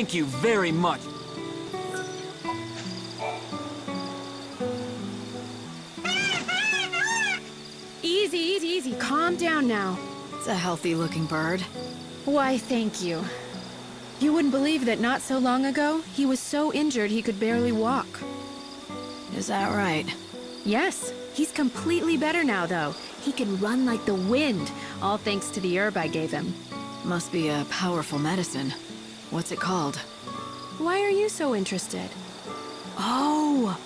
Thank you very much. Easy, easy, easy. Calm down now. It's a healthy-looking bird. Why, thank you. You wouldn't believe that not so long ago, he was so injured he could barely walk. Is that right? Yes, he's completely better now, though. He can run like the wind, all thanks to the herb I gave him. Must be a powerful medicine. What's it called? Why are you so interested? Oh,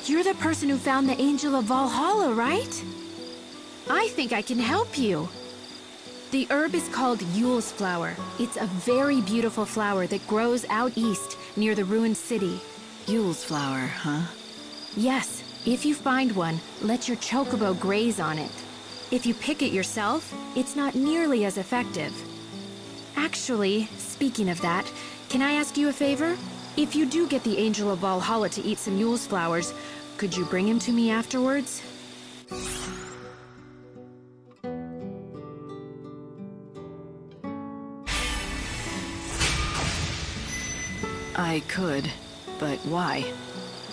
you're the person who found the Angel of Valhalla, right? I think I can help you. The herb is called Yule's flower. It's a very beautiful flower that grows out east, near the ruined city. Yule's flower, huh? Yes, if you find one, let your chocobo graze on it. If you pick it yourself, it's not nearly as effective. Actually, speaking of that, can I ask you a favor? If you do get the Angel of Valhalla to eat some Yule's flowers, could you bring him to me afterwards? I could, but why?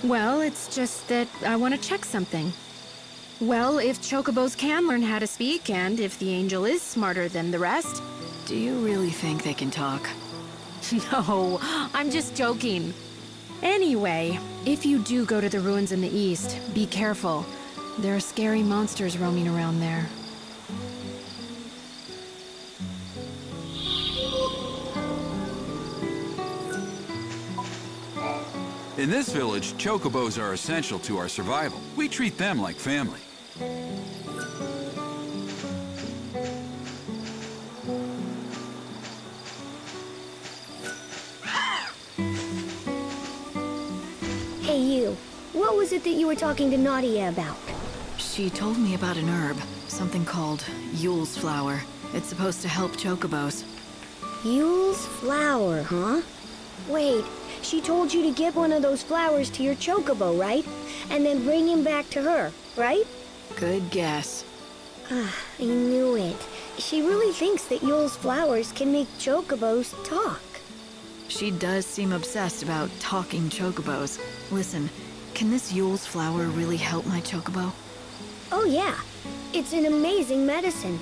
Well, it's just that I want to check something. Well, if chocobos can learn how to speak, and if the angel is smarter than the rest... Do you really think they can talk? No, I'm just joking. Anyway, if you do go to the ruins in the east, be careful. There are scary monsters roaming around there. In this village, chocobos are essential to our survival. We treat them like family. Hey you, what was it that you were talking to Nadia about? She told me about an herb, something called Yule's flower. It's supposed to help chocobos. Yule's flower, huh? Wait, she told you to give one of those flowers to your chocobo, right? And then bring him back to her, right? Good guess. I knew it. She really thinks that Yule's flowers can make chocobos talk. She does seem obsessed about talking chocobos. Listen, can this Yule's flower really help my chocobo? Oh yeah, it's an amazing medicine.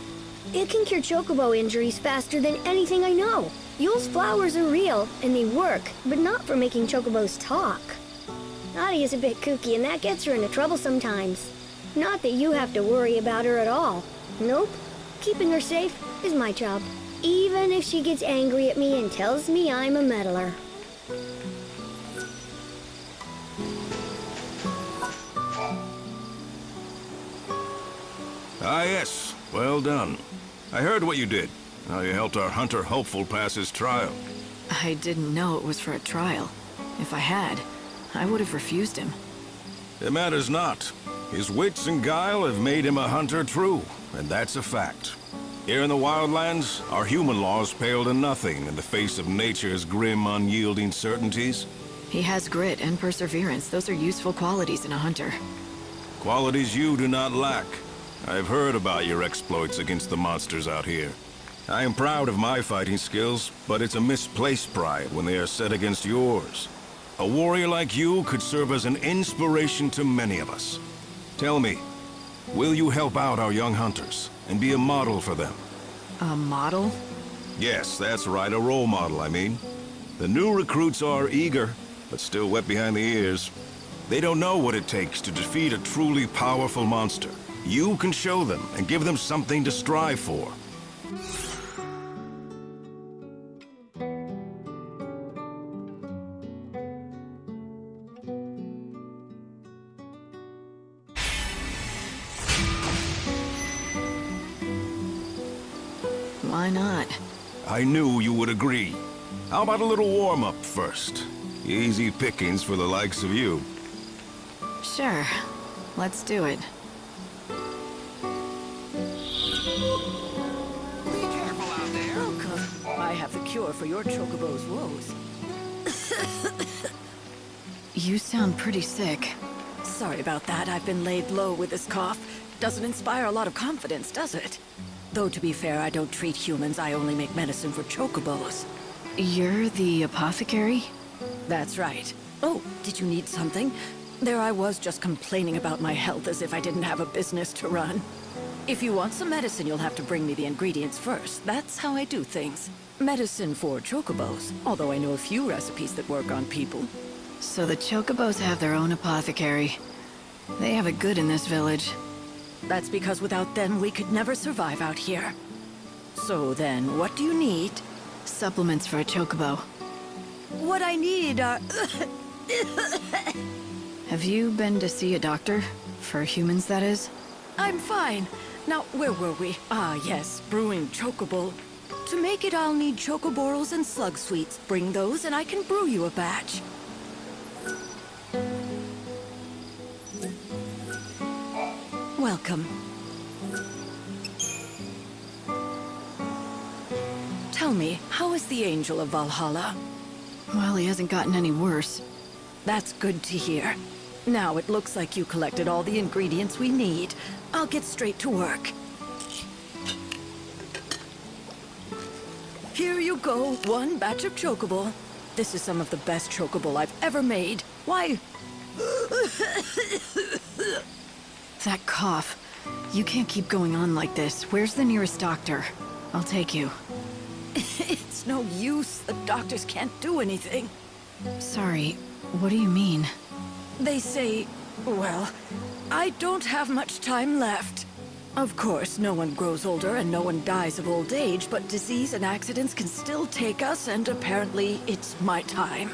It can cure chocobo injuries faster than anything I know. Yule's flowers are real, and they work, but not for making chocobos talk. Nadia's a bit kooky, and that gets her into trouble sometimes. Not that you have to worry about her at all. Nope. Keeping her safe is my job. Even if she gets angry at me and tells me I'm a meddler. Ah, yes. Well done. I heard what you did. How you helped our hunter hopeful pass his trial. I didn't know it was for a trial. If I had, I would have refused him. It matters not. His wits and guile have made him a hunter true, and that's a fact. Here in the wildlands, our human laws pale to nothing in the face of nature's grim, unyielding certainties. He has grit and perseverance. Those are useful qualities in a hunter. Qualities you do not lack. I've heard about your exploits against the monsters out here. I am proud of my fighting skills, but it's a misplaced pride when they are set against yours. A warrior like you could serve as an inspiration to many of us. Tell me, will you help out our young hunters and be a model for them? A model? Yes, that's right, a role model, I mean. The new recruits are eager, but still wet behind the ears. They don't know what it takes to defeat a truly powerful monster. You can show them and give them something to strive for. Why not? I knew you would agree. How about a little warm-up first? Easy pickings for the likes of you. Sure. Let's do it. Be careful out there. Welcome. I have the cure for your chocobo's woes. You sound pretty sick. Sorry about that. I've been laid low with this cough. Doesn't inspire a lot of confidence, does it? Though, to be fair, I don't treat humans. I only make medicine for chocobos. You're the apothecary? That's right. Oh, did you need something? There I was just complaining about my health as if I didn't have a business to run. If you want some medicine, you'll have to bring me the ingredients first. That's how I do things. Medicine for chocobos, although I know a few recipes that work on people. So the chocobos have their own apothecary. They have it good in this village. That's because without them, we could never survive out here. So then, what do you need? Supplements for a chocobo. What I need are... Have you been to see a doctor? For humans, that is? I'm fine. Now, where were we? Ah, yes, brewing chocobo. To make it, I'll need chocoborals and slug sweets. Bring those and I can brew you a batch. Welcome. Tell me, how is the Angel of Valhalla? Well, he hasn't gotten any worse. That's good to hear. Now it looks like you collected all the ingredients we need. I'll get straight to work. Here you go, one batch of chocobo. This is some of the best chocobo I've ever made. Why? That cough. You can't keep going on like this. Where's the nearest doctor? I'll take you. It's no use. The doctors can't do anything. Sorry, what do you mean? They say, well, I don't have much time left. Of course, no one grows older and no one dies of old age, but disease and accidents can still take us, and apparently it's my time.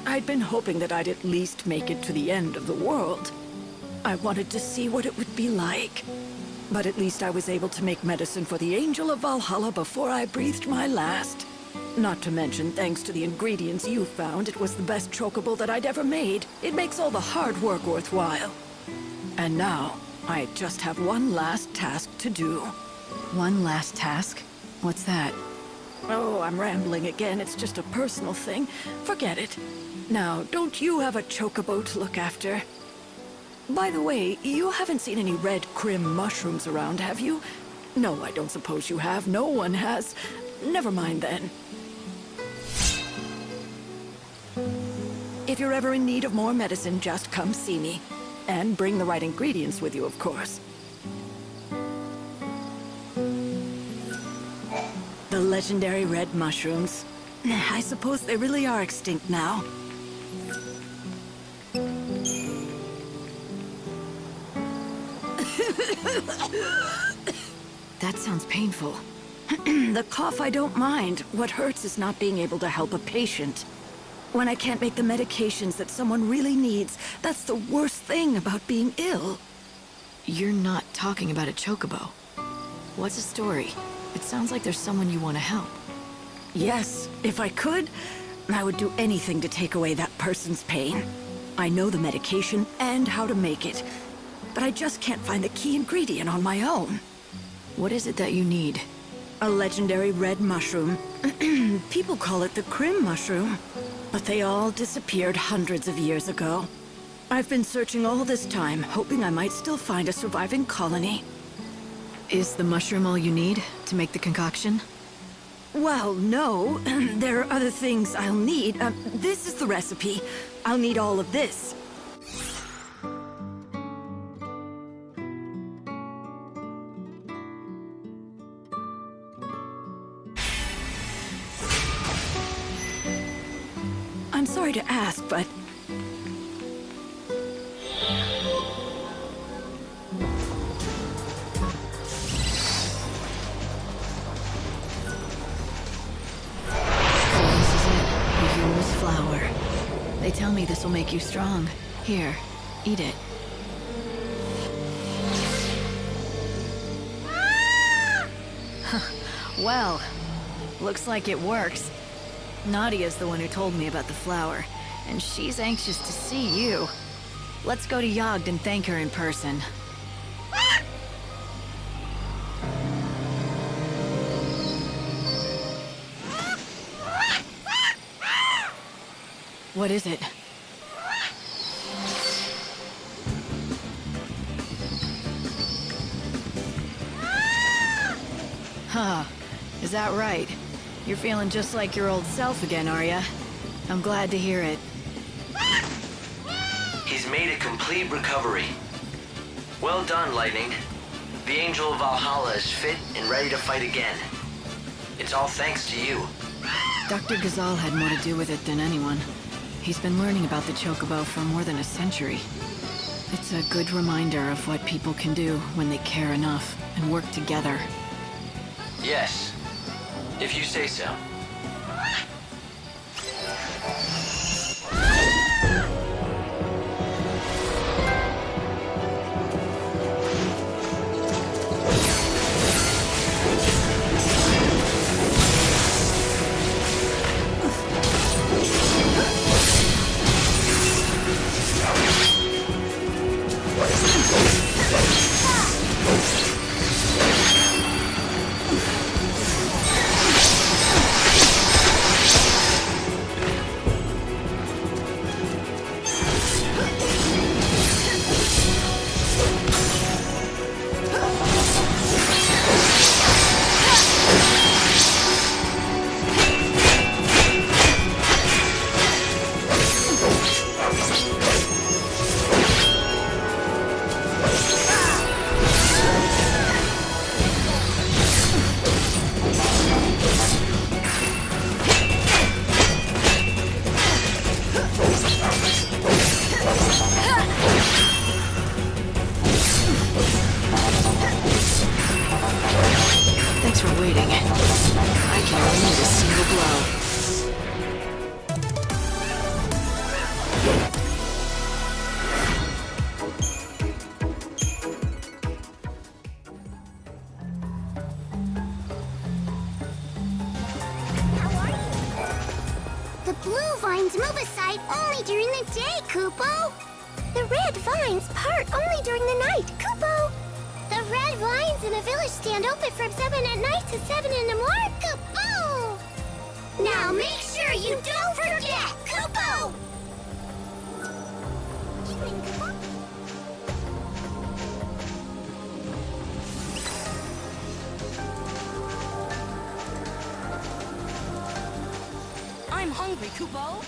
I'd been hoping that I'd at least make it to the end of the world. I wanted to see what it would be like. But at least I was able to make medicine for the Angel of Valhalla before I breathed my last. Not to mention, thanks to the ingredients you found, it was the best chocobo that I'd ever made. It makes all the hard work worthwhile. And now, I just have one last task to do. One last task? What's that? Oh, I'm rambling again. It's just a personal thing. Forget it. Now, don't you have a chocobo to look after? By the way, you haven't seen any red crim mushrooms around, have you? No, I don't suppose you have. No one has. Never mind then. If you're ever in need of more medicine, just come see me. And bring the right ingredients with you, of course. The legendary red mushrooms. I suppose they really are extinct now. That sounds painful. The cough I don't mind. What hurts is not being able to help a patient. When I can't make the medications that someone really needs, that's the worst thing about being ill. You're not talking about a chocobo. What's the story? It sounds like there's someone you want to help. Yes, if I could, I would do anything to take away that person's pain. I know the medication and how to make it, but I just can't find the key ingredient on my own. What is it that you need? A legendary red mushroom. People call it the Crim mushroom, but they all disappeared hundreds of years ago. I've been searching all this time, hoping I might still find a surviving colony. Is the mushroom all you need to make the concoction? Well, no. There are other things I'll need. This is the recipe. I'll need all of this. I'm sorry to ask, but... Flower. They tell me this will make you strong. Here, eat it. Well, looks like it works. Nadia's the one who told me about the flower, and she's anxious to see you. Let's go to Yogd and thank her in person. What is it? Huh. Is that right? You're feeling just like your old self again, are ya? I'm glad to hear it. He's made a complete recovery. Well done, Lightning. The Angel of Valhalla is fit and ready to fight again. It's all thanks to you. Dr. Ghazal had more to do with it than anyone. He's been learning about the Chocobo for more than a century. It's a good reminder of what people can do when they care enough and work together. Yes, if you say so. Thanks for waiting. I can only need a single blow. The blue vines move aside only during the day, Kupo. The red vines part only during the night, Kupo. The red vines in the village stand open from 7 at night to 7 in the morning, Kupo. Now make sure you don't forget, Kupo. I'm hungry, Kupo.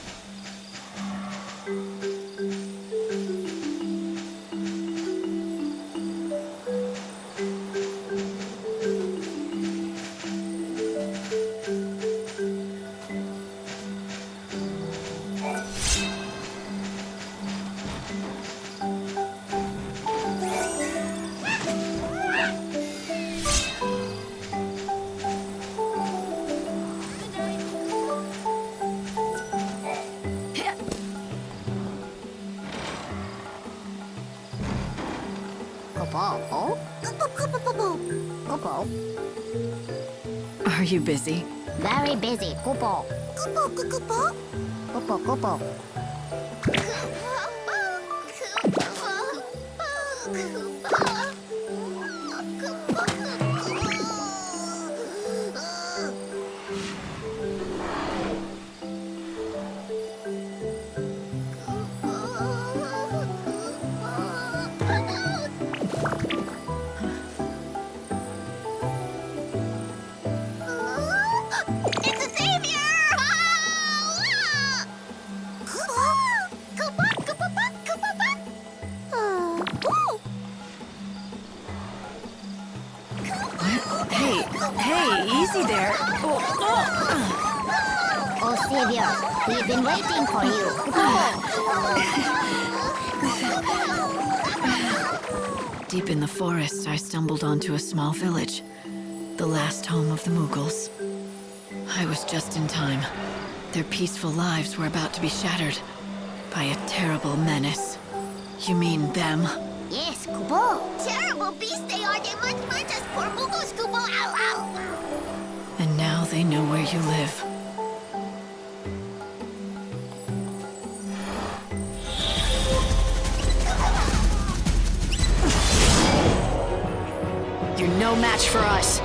Kupo. Are you busy? Very busy, Kupo. Kupo. Kupo. It's a savior! Hey, easy there. Oh, savior, we've been waiting for you. Deep in the forest, I stumbled onto a small village. The last home of the Moogles. I was just in time. Their peaceful lives were about to be shattered by a terrible menace. You mean them? Yes, Kupo. Terrible beasts they are. They must hurt us, poor Moogles, Kupo. Ow, ow. And now they know where you live. You're no match for us.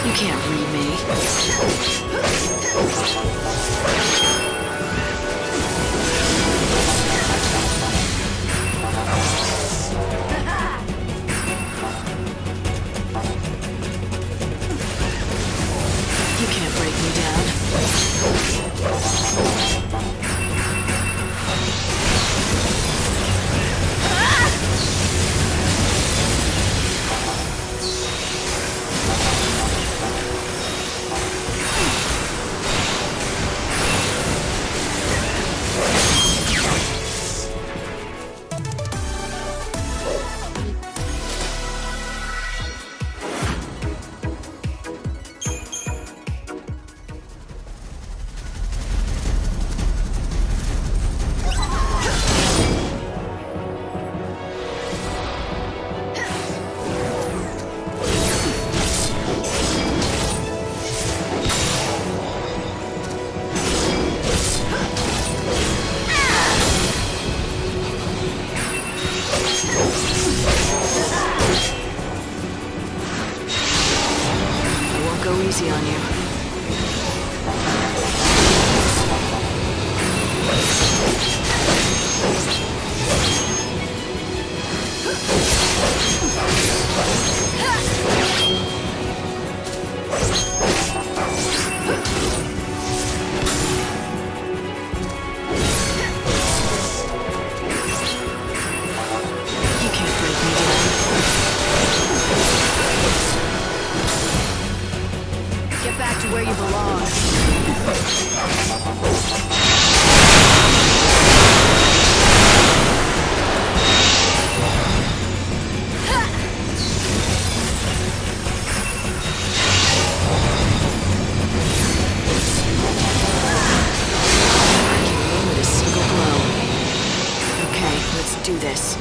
You can't read me. You can't break me down. Easy on you. You can't break me down. Get back to where you belong. Do this.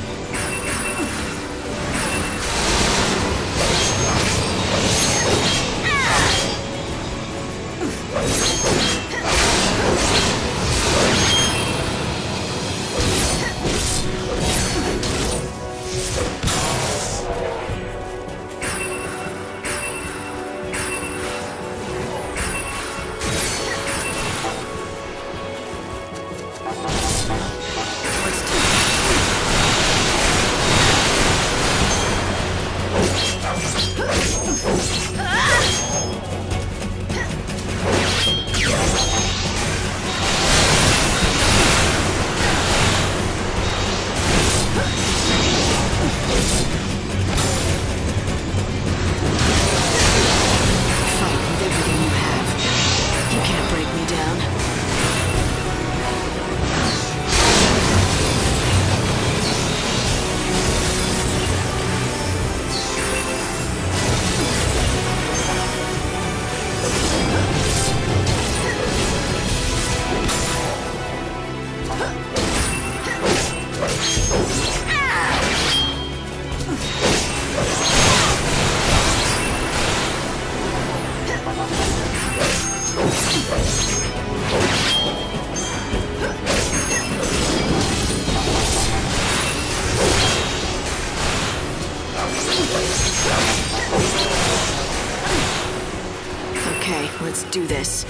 Okay, let's do this.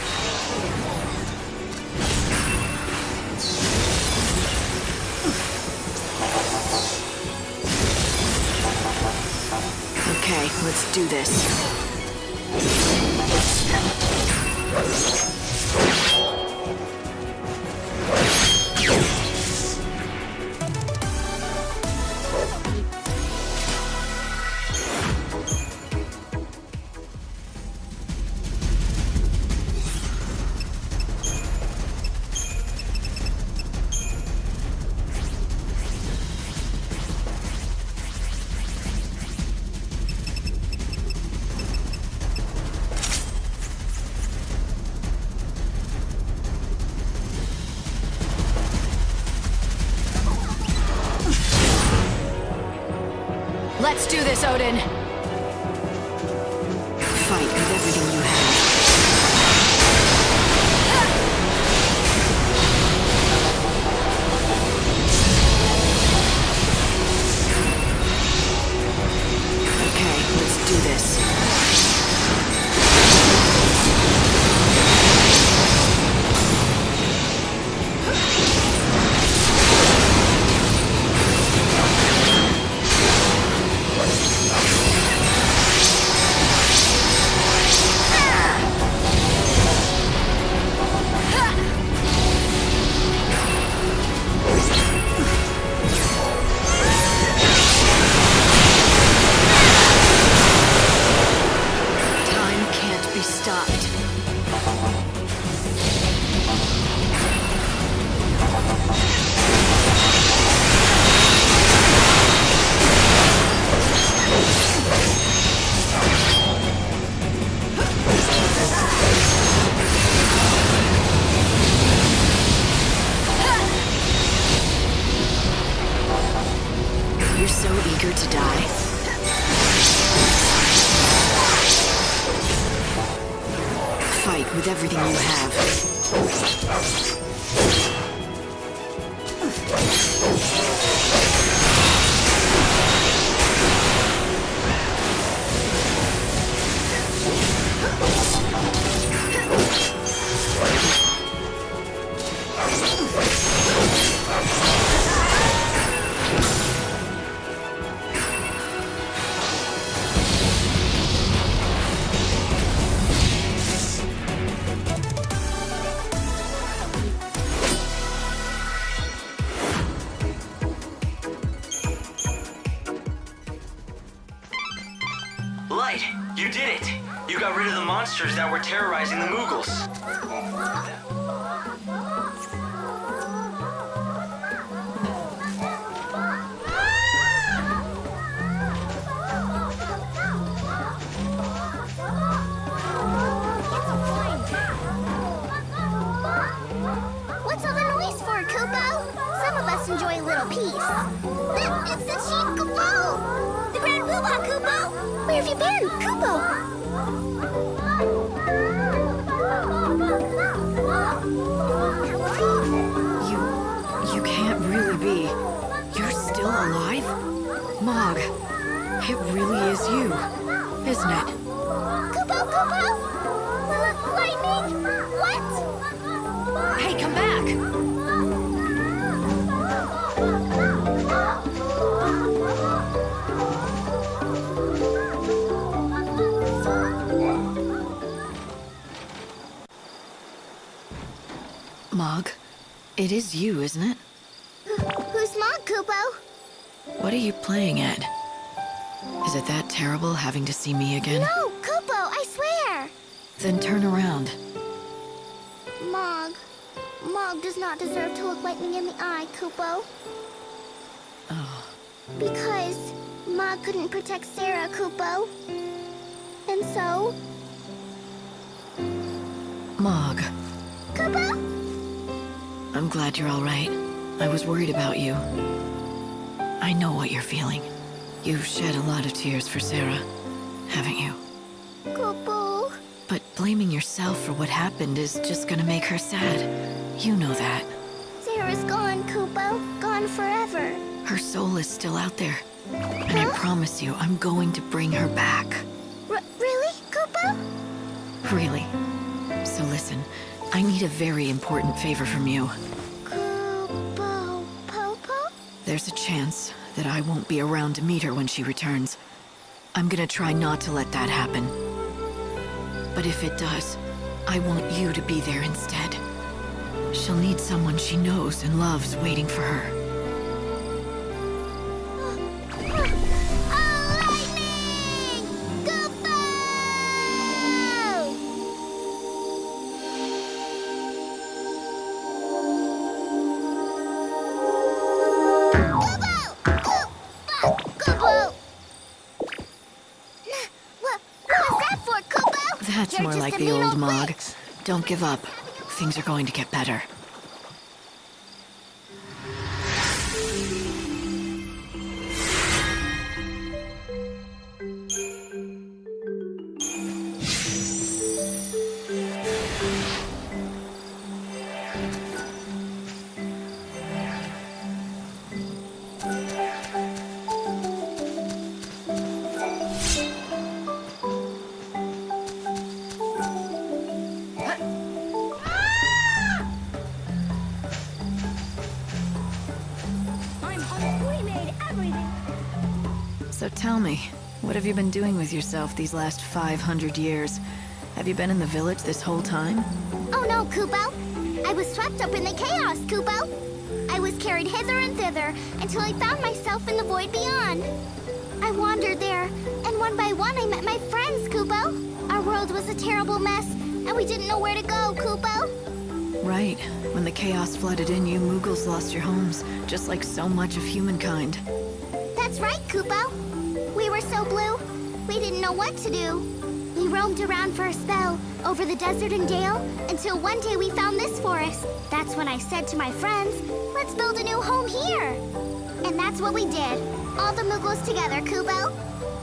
Okay, let's do this. Let's do this, Odin! Fight with everything you have. Okay, let's do this. with everything you have. Light, you did it! You got rid of the monsters that were terrorizing the Moogles. What's all the noise for, Kupo? Some of us enjoy a little peace. It's the Chief Kupo! The Grand Poobah, Kupo! Where have you been, Kupo? You can't really be. You're still alive? Mog, it really is you, isn't it? Kupo, Kupo! Lightning! What? Hey, come back! Mog, it is you, isn't it? Who's Mog, Kupo? What are you playing at? Is it that terrible having to see me again? No, Kupo, I swear! Then turn around. Mog. Mog does not deserve to look lightning in the eye, Kupo. Oh, Because Mog couldn't protect Sarah, Kupo. And so... Mog, Kupo? I'm glad you're all right. I was worried about you. I know what you're feeling. You've shed a lot of tears for Sarah, haven't you? Kupo. But blaming yourself for what happened is just gonna make her sad. You know that. Sarah's gone, Kupo. Gone forever. Her soul is still out there. And I promise you, I'm going to bring her back. Really, Kupo? Really. So listen, I need a very important favor from you. Kupo. Popo? There's a chance that I won't be around to meet her when she returns. I'm gonna try not to let that happen. But if it does, I want you to be there instead. She'll need someone she knows and loves waiting for her. Lightning! Kupo! Kupo! What was that for, Kupo? That's You're more just like a the mean old Mog. witch. Don't give up. Things are going to get better. We made everything. So tell me, what have you been doing with yourself these last 500 years? Have you been in the village this whole time? Oh no, Kupo! I was swept up in the chaos, Kupo! I was carried hither and thither until I found myself in the void beyond. I wandered there, and one by one I met my friends, Kupo. Our world was a terrible mess, and we didn't know where to go, Kupo. Right. When the chaos flooded in, you Moogles lost your homes, just like so much of humankind. That's right, Kupo. We were so blue, we didn't know what to do. We roamed around for a spell, over the desert and dale, until one day we found this forest. That's when I said to my friends, let's build a new home here. And that's what we did. All the Moogles together, Kupo.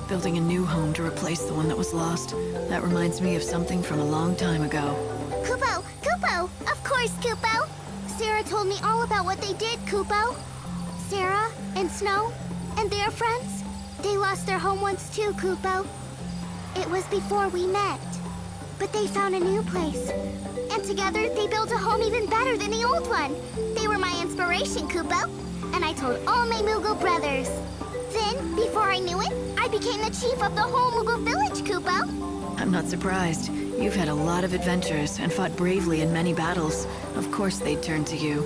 building a new home to replace the one that was lost. That reminds me of something from a long time ago. Kupo! Kupo! Of course, Kupo! Sarah told me all about what they did, Kupo. Sarah and Snow and their friends, they lost their home once too, Kupo. It was before we met. But they found a new place. And together, they built a home even better than the old one. They were my inspiration, Kupo. And I told all my Moogle brothers. Then, before I knew it, I became the chief of the whole Moogle village, Kupo. I'm not surprised. You've had a lot of adventures and fought bravely in many battles. Of course they'd turn to you.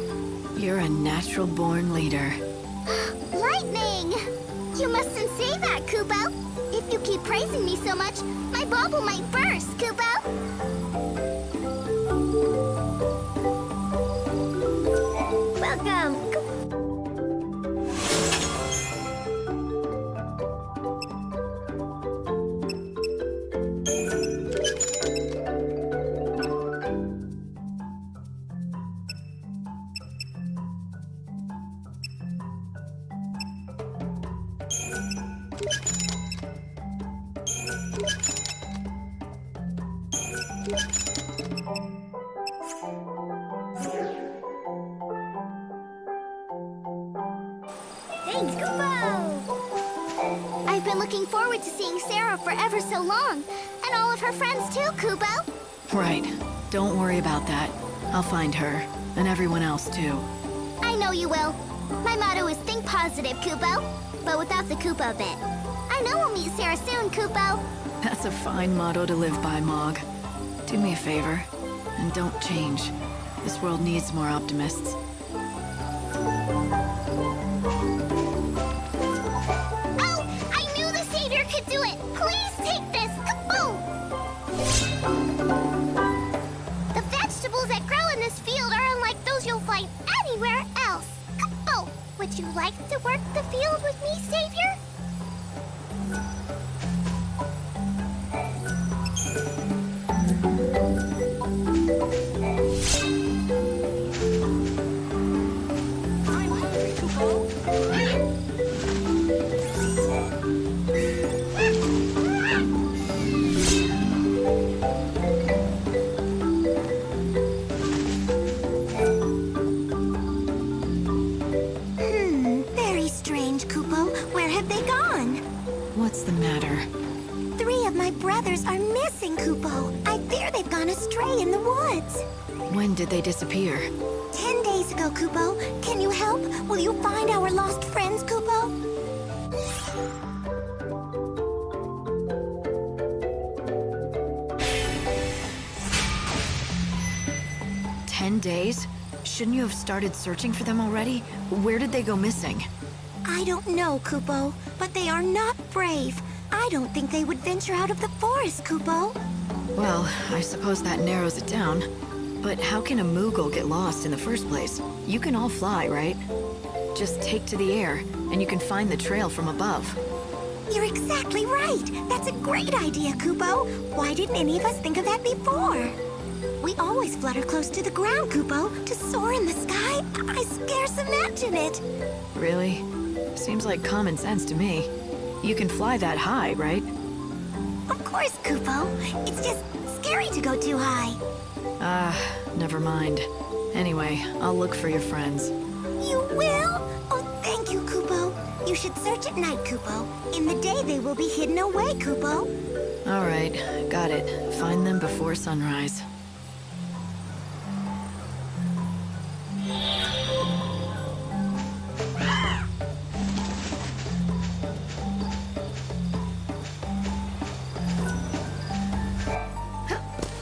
You're a natural-born leader. Lightning! You mustn't say that, Kupo. If you keep praising me so much, my bubble might burst, Kupo. Welcome! Thanks, Kupo! I've been looking forward to seeing Sarah for ever so long, and all of her friends too, Kupo. Right. Don't worry about that. I'll find her, and everyone else too. I know you will. My motto is think positive, Kupo, but without the Kupo bit. I know we'll meet Sarah soon, Kupo. That's a fine motto to live by, Mog. Do me a favor, and don't change. This world needs more optimists. Oh, I knew the Savior could do it. Please take this. Kaboom! The vegetables that grow in this field are unlike those you'll find anywhere else. Kaboom! Would you like to work the field with me, Savior? I'm hungry, Kupo. Very strange, Kupo. Where have they gone? What's the matter? 3 of my brothers are missing, Kupo. I fear they've gone astray in the woods. When did they disappear? 10 days ago, Kupo. Can you help? Will you find our lost friends, Kupo? 10 days? Shouldn't you have started searching for them already? Where did they go missing? I don't know, Kupo, but they are not brave. I don't think they would venture out of the forest, Kupo. Well, I suppose that narrows it down. But how can a Moogle get lost in the first place? You can all fly, right? Just take to the air, and you can find the trail from above. You're exactly right. That's a great idea, Kupo. Why didn't any of us think of that before? We always flutter close to the ground, Kupo. To soar in the sky, I scarce imagine it. Really? Seems like common sense to me. You can fly that high, right? Of course, Kupo. It's just scary to go too high. Never mind. Anyway, I'll look for your friends. You will? Oh, thank you, Kupo. You should search at night, Kupo. In the day, they will be hidden away, Kupo. All right, got it. Find them before sunrise.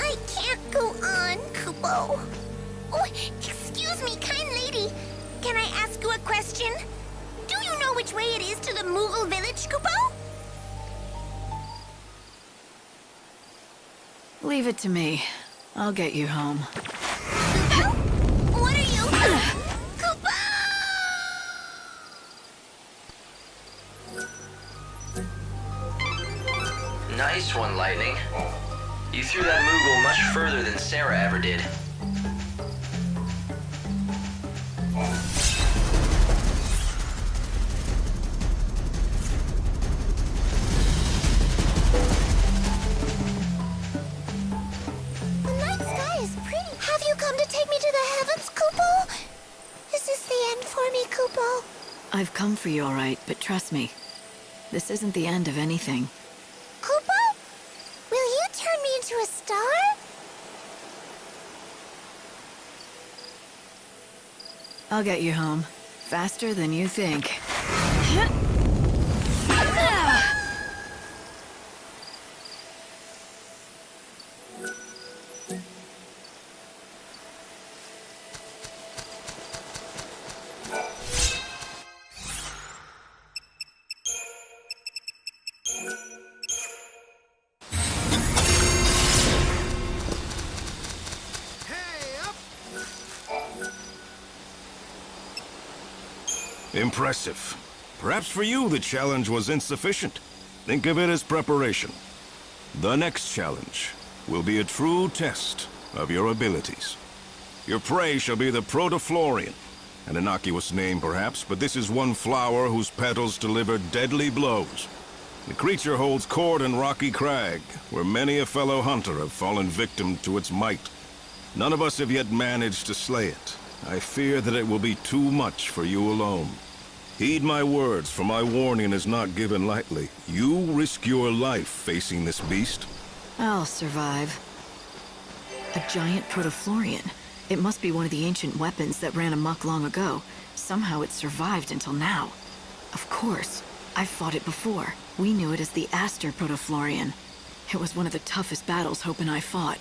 I can't go on, Kupo. Oh, excuse me, kind lady. Can I ask you a question? Do you know which way it is to the Moogle village, Kupo? Leave it to me. I'll get you home. Kupo? What are you? Kupo! Nice one, Lightning. You threw that Moogle much further than Sarah ever did. Kupo. I've come for you, all right, but trust me. This isn't the end of anything. Kupo? Will you turn me into a star? I'll get you home. Faster than you think. Impressive. Perhaps for you the challenge was insufficient. Think of it as preparation. The next challenge will be a true test of your abilities. Your prey shall be the Protoflorian. An innocuous name perhaps, but this is one flower whose petals deliver deadly blows. The creature holds court in Rocky Crag, where many a fellow hunter have fallen victim to its might. None of us have yet managed to slay it. I fear that it will be too much for you alone. Heed my words, for my warning is not given lightly. You risk your life facing this beast. I'll survive. A giant Protoflorian. It must be one of the ancient weapons that ran amok long ago. Somehow it survived until now. Of course. I've fought it before. We knew it as the Aster Protoflorian. It was one of the toughest battles Hope and I fought.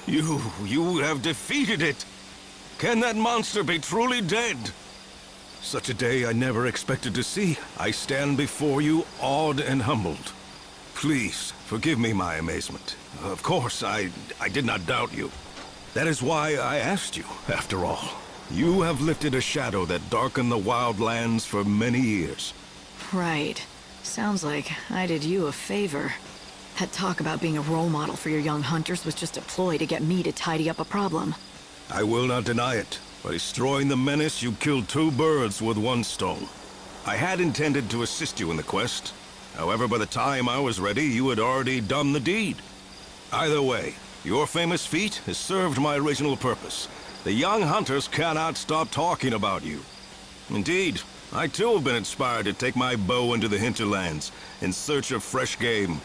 You have defeated it! Can that monster be truly dead? Such a day I never expected to see. I stand before you awed and humbled. Please, forgive me my amazement. Of course, I did not doubt you. That is why I asked you, after all. You have lifted a shadow that darkened the wildlands for many years. Right. Sounds like I did you a favor. That talk about being a role model for your young hunters was just a ploy to get me to tidy up a problem. I will not deny it. By destroying the menace, you killed two birds with one stone. I had intended to assist you in the quest. However, by the time I was ready, you had already done the deed. Either way, your famous feat has served my original purpose. The young hunters cannot stop talking about you. Indeed, I too have been inspired to take my bow into the hinterlands in search of fresh game.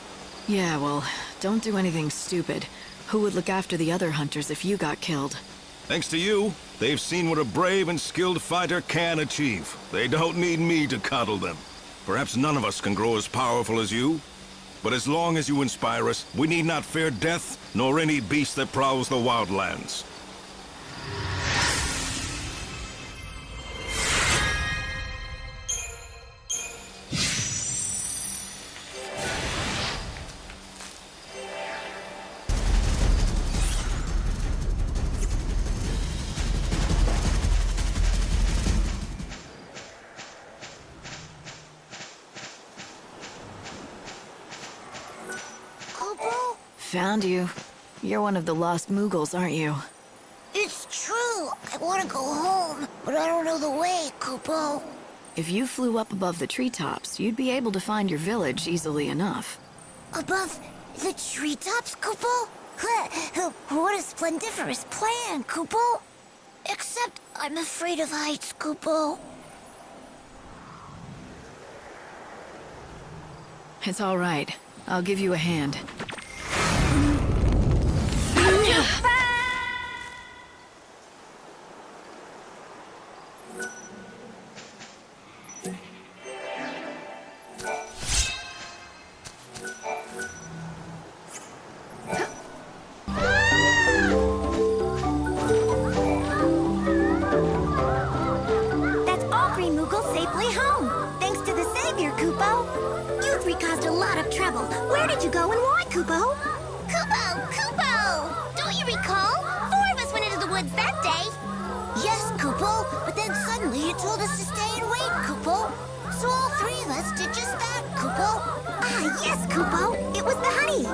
Yeah, well, don't do anything stupid. Who would look after the other hunters if you got killed? Thanks to you, they've seen what a brave and skilled fighter can achieve. They don't need me to coddle them. Perhaps none of us can grow as powerful as you. But as long as you inspire us, we need not fear death, nor any beast that prowls the wildlands. Found you. You're one of the lost Moogles, aren't you? It's true. I want to go home, but I don't know the way, Kupo. If you flew up above the treetops, you'd be able to find your village easily enough. Above the treetops, Kupo? What a splendiferous plan, Kupo. Except I'm afraid of heights, Kupo. It's all right. I'll give you a hand. That's all three Moogles safely home, thanks to the Savior, Kupo. You've caused a lot of trouble. Where did you go and why, Kupo? Kupo! Don't you recall? 4 of us went into the woods that day. Yes, Kupo, but then suddenly you told us to stay and wait, Kupo. So all 3 of us did just that, Kupo. Ah, yes, Kupo. It was the honey.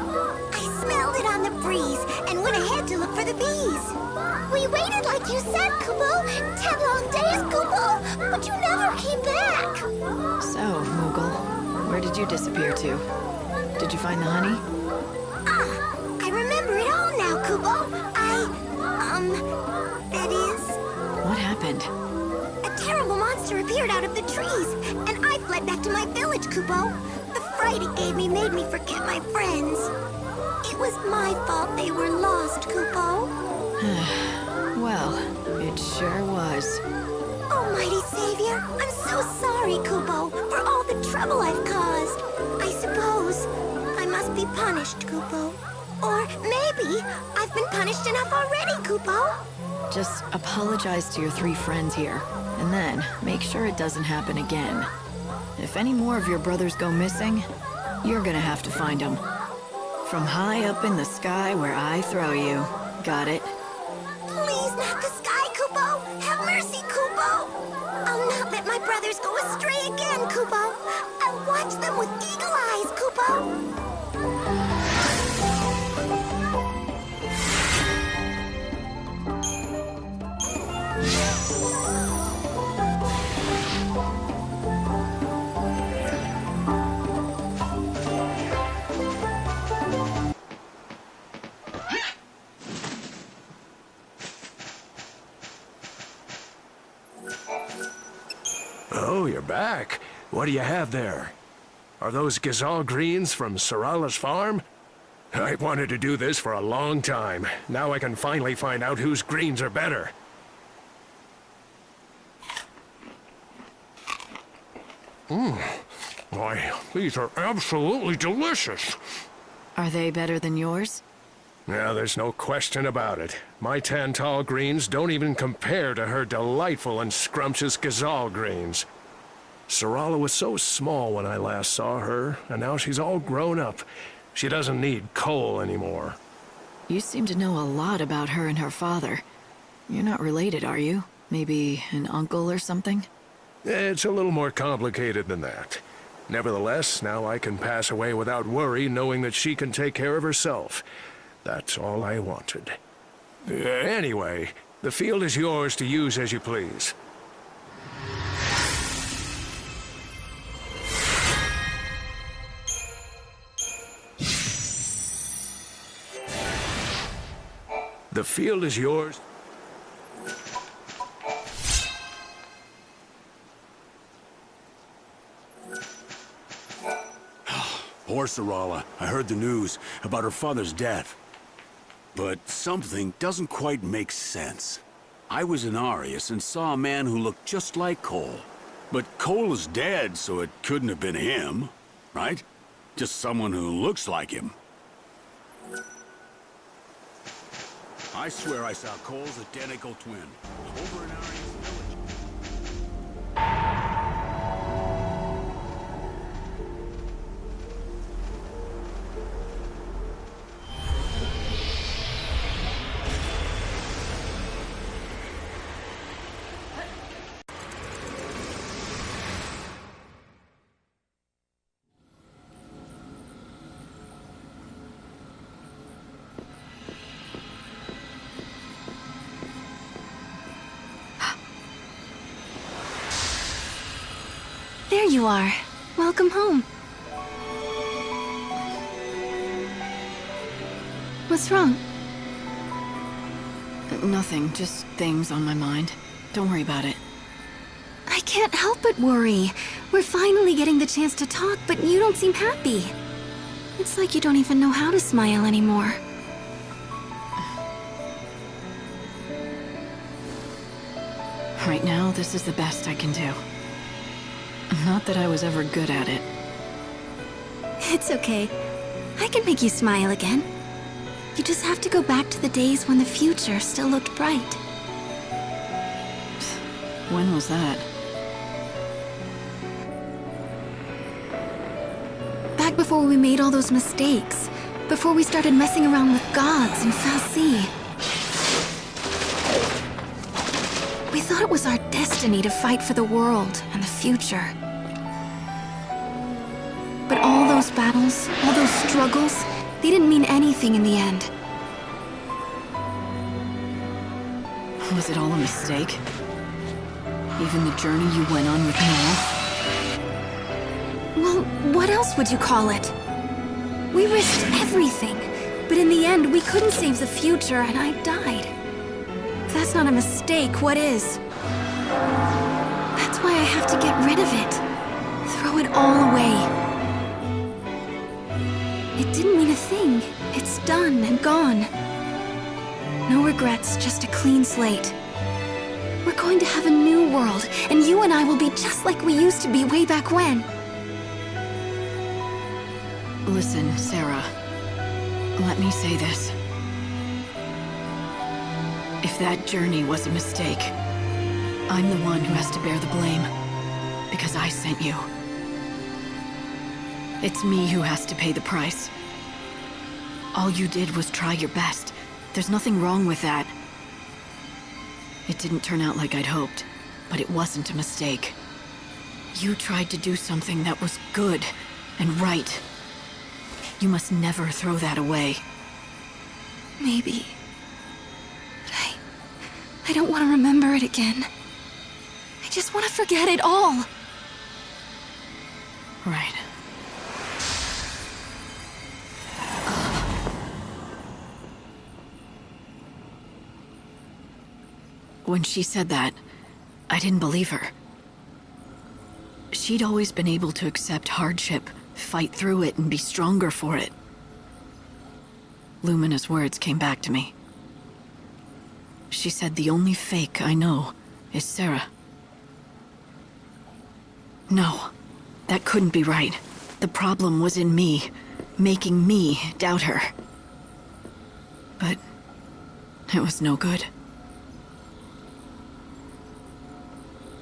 I smelled it on the breeze and went ahead to look for the bees. We waited like you said, Kupo. 10 long days, Kupo, but you never came back. So, Moogle, where did you disappear to? Did you find the honey? I remember it all now, Kupo. That is... What happened? A terrible monster appeared out of the trees, and I fled back to my village, Kupo. The fright it gave me made me forget my friends. It was my fault they were lost, Kupo. Well, it sure was. Almighty Savior, I'm so sorry, Kupo, for all the trouble I've caused. I suppose I must be punished, Kupo. Or maybe I've been punished enough already, Kupo. Just apologize to your 3 friends here, and then make sure it doesn't happen again. If any more of your brothers go missing, you're gonna have to find them. From high up in the sky where I throw you. Got it? Please, not the sky, Kupo! Have mercy, Kupo! I'll not let my brothers go astray again, Kupo! I'll watch them with eagle eyes, Kupo! Oh, you're back. What do you have there? Are those Gazal greens from Sarala's farm? I wanted to do this for a long time. Now I can finally find out whose greens are better. Why, these are absolutely delicious. Are they better than yours? Yeah, there's no question about it. My Tantal greens don't even compare to her delightful and scrumptious Gazal greens. Sarala was so small when I last saw her, and now she's all grown up. She doesn't need coal anymore. You seem to know a lot about her and her father. You're not related, are you? Maybe an uncle or something? It's a little more complicated than that. Nevertheless, now I can pass away without worry, knowing that she can take care of herself. That's all I wanted. Anyway, the field is yours to use as you please. The field is yours. Poor Sarala. I heard the news about her father's death. But something doesn't quite make sense. I was in Arius and saw a man who looked just like Cole. But Cole is dead, so it couldn't have been him, right? Just someone who looks like him. I swear I saw Cole's identical twin over in Arius village. There you are. Welcome home. What's wrong? Nothing, just things on my mind. Don't worry about it. I can't help but worry. We're finally getting the chance to talk, but you don't seem happy. It's like you don't even know how to smile anymore. Right now, this is the best I can do. Not that I was ever good at it. It's okay. I can make you smile again. You just have to go back to the days when the future still looked bright. When was that? Back before we made all those mistakes. Before we started messing around with gods and Fal'Cie. We thought it was our destiny to fight for the world and the future. But all those battles, all those struggles, they didn't mean anything in the end. Was it all a mistake? Even the journey you went on with Noel? Well, what else would you call it? We risked everything, but in the end, we couldn't save the future, and I died. If that's not a mistake, what is? That's why I have to get rid of it. Throw it all away. It didn't mean a thing. It's done and gone. No regrets, just a clean slate. We're going to have a new world, and you and I will be just like we used to be way back when. Listen, Sarah. Let me say this. If that journey was a mistake, I'm the one who has to bear the blame. Because I sent you. It's me who has to pay the price. All you did was try your best. There's nothing wrong with that. It didn't turn out like I'd hoped, but it wasn't a mistake. You tried to do something that was good and right. You must never throw that away. Maybe. But I don't want to remember it again. I just want to forget it all. Right. When she said that, I didn't believe her. She'd always been able to accept hardship, fight through it, and be stronger for it. Lumina's words came back to me. She said the only fake I know is Sarah. No, that couldn't be right. The problem was in me, making me doubt her. But it was no good.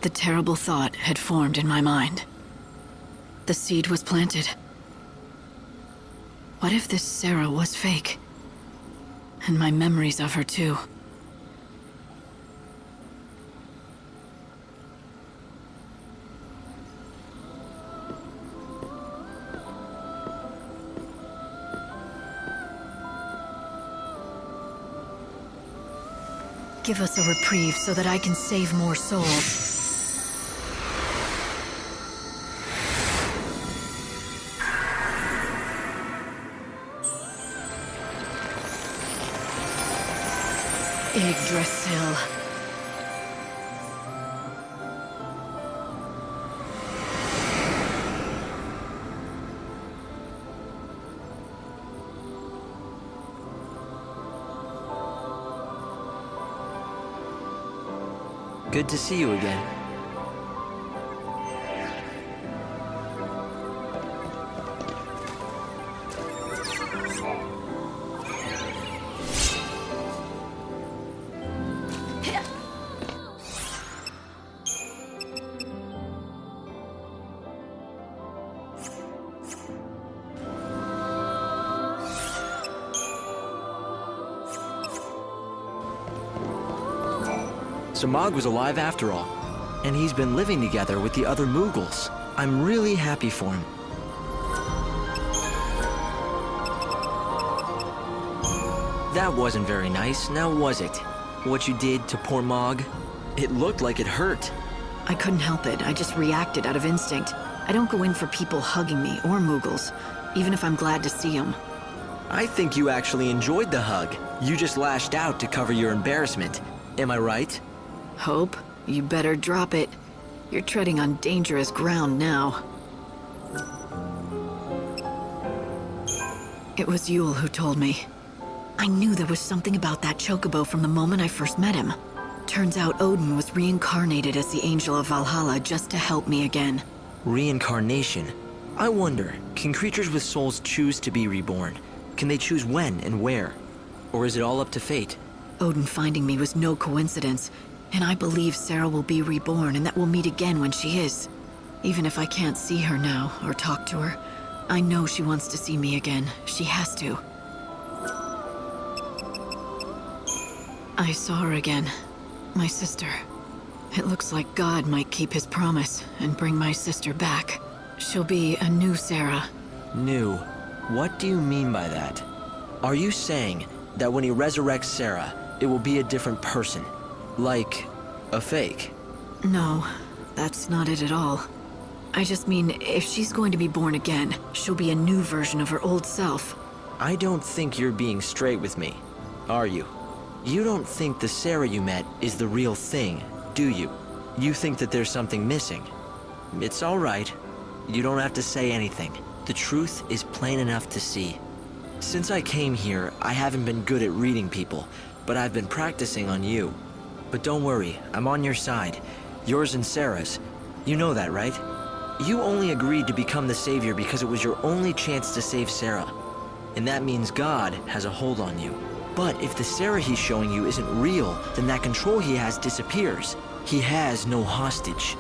The terrible thought had formed in my mind. The seed was planted. What if this Sarah was fake? And my memories of her too. Give us a reprieve so that I can save more souls. Yggdrasil. Good to see you again. So Mog was alive after all, and he's been living together with the other Moogles. I'm really happy for him. That wasn't very nice, now was it? What you did to poor Mog? It looked like it hurt. I couldn't help it. I just reacted out of instinct. I don't go in for people hugging me or Moogles, even if I'm glad to see them. I think you actually enjoyed the hug. You just lashed out to cover your embarrassment. Am I right? Hope, you better drop it. You're treading on dangerous ground now. It was Yule who told me. I knew there was something about that chocobo from the moment I first met him. Turns out Odin was reincarnated as the Angel of Valhalla just to help me again. Reincarnation? I wonder, can creatures with souls choose to be reborn? Can they choose when and where? Or is it all up to fate? Odin finding me was no coincidence. And I believe Sarah will be reborn and that we'll meet again when she is. Even if I can't see her now or talk to her, I know she wants to see me again. She has to. I saw her again. My sister. It looks like God might keep his promise and bring my sister back. She'll be a new Sarah. New? What do you mean by that? Are you saying that when he resurrects Sarah, it will be a different person? Like a fake? No, that's not it at all. I just mean, if she's going to be born again, she'll be a new version of her old self. I don't think you're being straight with me, are you? You don't think the Sarah you met is the real thing, do you? You think that there's something missing. It's all right. You don't have to say anything. The truth is plain enough to see. Since I came here, I haven't been good at reading people, but I've been practicing on you. But don't worry, I'm on your side. Yours and Sarah's. You know that, right? You only agreed to become the savior because it was your only chance to save Sarah. And that means God has a hold on you. But if the Sarah he's showing you isn't real, then that control he has disappears. He has no hostage.